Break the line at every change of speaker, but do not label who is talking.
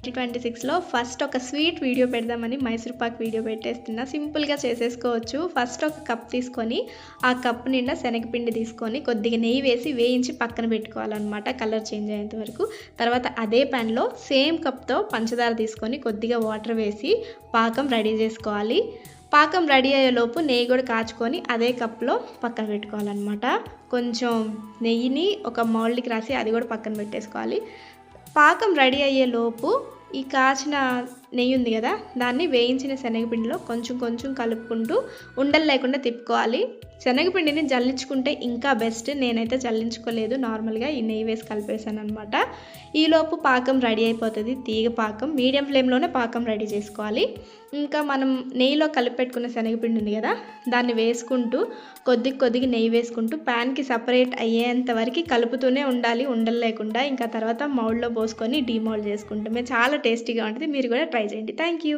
2026లో first ఒక sweet video పెడదామని Mysore Pak video పెట్టేస్తున్నా. సింపుల్గా చేసేసుకోవచ్చు. ఫస్ట్ ఒక కప్ తీసుకొని ఆ కప్ నిండా శనగపిండి తీసుకొని కొద్దిగా నెయ్యి వేసి వేయించి పక్కన పెట్టుకోవాలన్నమాట, కలర్ చేంజ్ అయ్యేంత వరకు. తర్వాత అదే ప్యాన్లో సేమ్ కప్తో పంచదార తీసుకొని కొద్దిగా వాటర్ వేసి పాకం రెడీ చేసుకోవాలి. పాకం రెడీ అయ్యేలోపు నెయ్యి కూడా కాచుకొని అదే కప్లో పక్కన పెట్టుకోవాలన్నమాట. కొంచెం నెయ్యిని ఒక మౌల్డ్కి రాసి అది కూడా పక్కన పెట్టేసుకోవాలి. పాకం రెడీ అయ్యేలోపు ఈ కాచిన నెయ్యి ఉంది కదా, దాన్ని వేయించిన శనగపిండిలో కొంచెం కొంచెం కలుపుకుంటూ ఉండలు లేకుండా తిప్పుకోవాలి. శనగపిండిని జల్లించుకుంటే ఇంకా బెస్ట్. నేనైతే జల్లించుకోలేదు, నార్మల్గా ఈ నెయ్యి వేసి కలిపేసాను అనమాట. ఈలోపు పాకం రెడీ అయిపోతుంది. తీగ పాకం, మీడియం ఫ్లేమ్లోనే పాకం రెడీ చేసుకోవాలి. ఇంకా మనం నెయ్యిలో కలిపి పెట్టుకున్న శనగపిండి ఉంది కదా, దాన్ని వేసుకుంటూ కొద్దిగా నెయ్యి వేసుకుంటూ ప్యాన్కి సపరేట్ అయ్యేంత వరకు కలుపుతూనే ఉండాలి ఉండలు లేకుండా. ఇంకా తర్వాత మౌల్డ్లో పోసుకొని డీమౌల్డ్ చేసుకుంటామే. చాలా టేస్టీగా ఉంటుంది. మీరు కూడా ట్రై చేయండి. Thank you.